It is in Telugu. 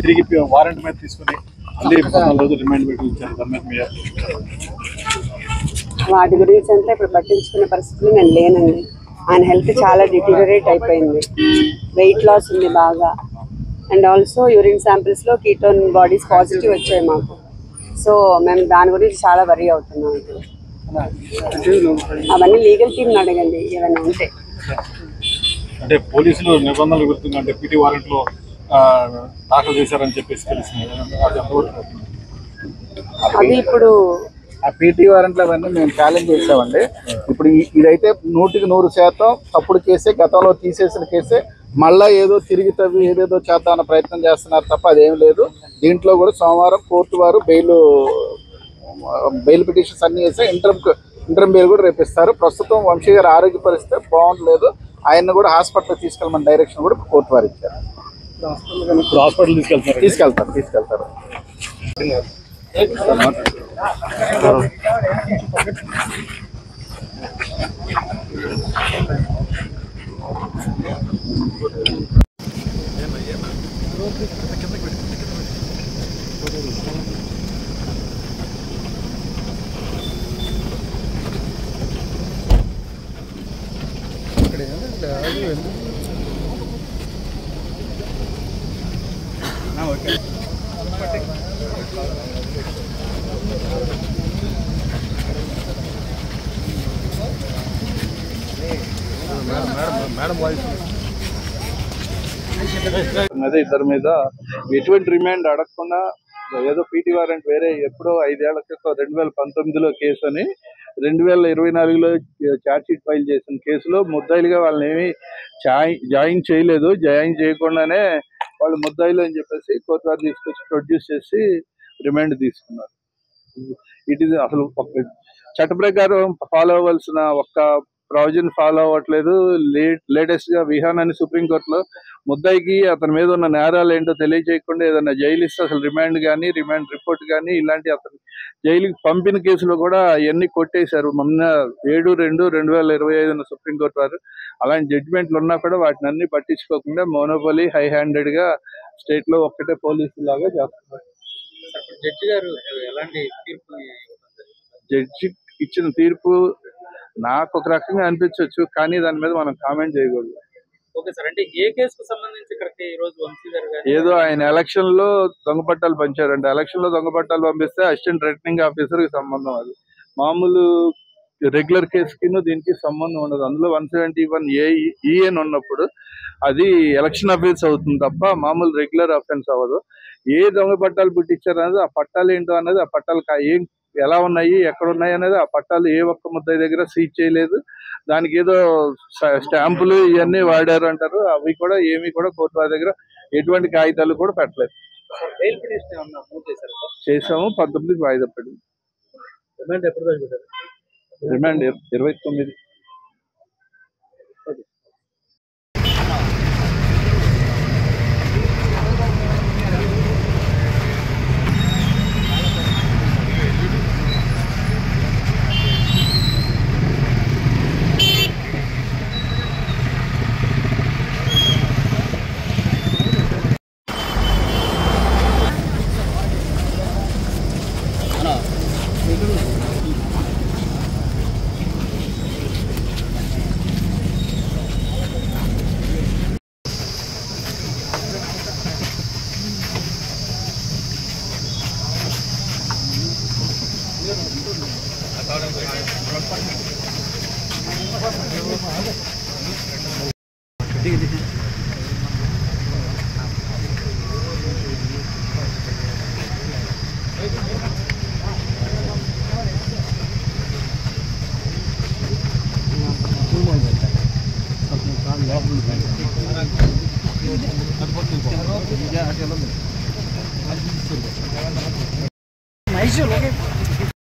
తిరిగి వారెంట్ మీద తీసుకుని మళ్ళీ 14 రోజులు రిమాండ్ పెట్టి ఇచ్చారు. వాటి గురించి అంతా ఇప్పుడు పట్టించుకునే పరిస్థితులు నేను లేనండి. ఆయన హెల్త్ చాలా డిటీరియరేట్ అయిపోయింది, వెయిట్ లాస్ ఉంది బాగా, అండ్ ఆల్సో యూరిన్ శాంపిల్స్లో కీటోన్ బాడీస్ పాజిటివ్ వచ్చాయి మాకు. సో మేము దాని గురించి చాలా వరీ అవుతున్నాం. అవన్నీ లీగల్ టీమ్ని అడగండి ఏమైనా ఉంటే. అంటే పోలీసులు నిబంధనలు గుర్తుందంటే పీటీ వారెంట్లో దాఖలు చేశారని చెప్పేసి తెలిసింది. అది ఇప్పుడు ఆ పీటీ వారెంట్లు అవన్నీ మేము ఛాలెంజ్ చేసామండి. ఇప్పుడు ఇదైతే 100% తప్పుడు కేసే, గతంలో తీసేసిన కేసే. మళ్ళీ ఏదో తిరిగి తవ్వి ఏదేదో చేద్దామన్న ప్రయత్నం చేస్తున్నారు తప్ప అదేం లేదు. దీంట్లో కూడా సోమవారం కోర్టు వారు బెయిల్ పిటిషన్స్ అన్నీ వేస్తే ఇంటర్మ్ బెయిల్ కూడా రేపిస్తారు. ప్రస్తుతం వంశీ గారి ఆరోగ్య పరిస్థితి బాగుండలేదు. ఆయన్ని కూడా హాస్పిటల్ తీసుకెళ్ళమని డైరెక్షన్ కూడా కోర్టు వారు ఇచ్చారు. హాస్పిటల్ తీసుకెళ్తారు. అదే ఇద్దరి మీద ఎటువంటి రిమాండ్ అడగకుండా ఏదో పీటీ వారెంట్ వేరే ఎప్పుడో 5 ఏళ్ల క్రితం 2019లో కేసు అని 2024లో ఛార్జ్ షీట్ ఫైల్ చేసిన కేసులో ముద్దాయిలుగా వాళ్ళని ఏమి జాయిన్ చేయలేదు. జాయిన్ చేయకుండానే వాళ్ళు ముద్దాయిలు అని చెప్పేసి కోర్టు వారు తీసుకొచ్చి ప్రొడ్యూస్ చేసి రిమాండ్ తీసుకున్నారు. ఇట్ ఈస్ అసలు చట్ట ప్రకారం ఫాలో అవ్వాల్సిన ఒక్క ప్రావిజన్ ఫాలో అవ్వట్లేదు. లేటెస్ట్ గా విహాన్ అని సుప్రీంకోర్టులో ముద్దాయికి అతని మీద ఉన్న నేరాలు ఏంటో తెలియజేయకుండా ఏదైనా జైలు ఇస్తే అసలు రిమాండ్ కానీ రిమాండ్ రిపోర్ట్ కానీ ఇలాంటి అతను జైలుకి పంపిన కేసులో కూడా అవన్నీ కొట్టేశారు. మొన్న 7/2/2025 సుప్రీంకోర్టు వారు అలాంటి జడ్జిమెంట్లు ఉన్నా కూడా వాటిని అన్ని పట్టించుకోకుండా మోనోపలి హై హ్యాండెడ్ గా స్టేట్ లో ఒక్కటే పోలీసు లాగా చేస్తున్నారు. జడ్జి గారు ఎలాంటి తీర్పు జడ్జి ఇచ్చిన తీర్పు నాకు ఒక రకంగా అనిపించవచ్చు, కానీ దాని మీద మనం కామెంట్ చేయకూడదు. ఓకే సార్, అంటే ఏ కేసుకు సంబంధించి ఇక్కడికి ఈ రోజు వంశీ గారు ఏదో ఆయన ఎలక్షన్ లో దొంగ పట్టాలు పంచారంటే, ఎలక్షన్ లో దొంగ పట్టాలు పంపిస్తే అసిస్టెంట్ రిటర్నింగ్ ఆఫీసర్ కి సంబంధం, అది మామూలు రెగ్యులర్ కేసుకి దీనికి సంబంధం ఉండదు. అందులో 171(a)(e) ఉన్నప్పుడు అది ఎలక్షన్ అఫెన్స్ అవుతుంది తప్ప మామూలు రెగ్యులర్ అఫెన్స్ అవ్వదు. ఏ దొంగ పట్టాలు పుట్టించారు అనేది, ఆ పట్టాలు ఏంటో అనేది, ఆ పట్టాలు ఏం ఎలా ఉన్నాయి ఎక్కడ ఉన్నాయి అనేది ఆ పట్టాలు ఏ ఒక్క ముద్దాయి దగ్గర సీజ్ చేయలేదు. దానికి ఏదో స్టాంపులు ఇవన్నీ వాడారు అంటారు. అవి కూడా ఏమి కూడా కోర్టు వారి దగ్గర ఎటువంటి కాగితాలు కూడా పెట్టలేదు. చేసాము, 19కి వాయిదా పడింది. రిమాండ్ 29. Nice,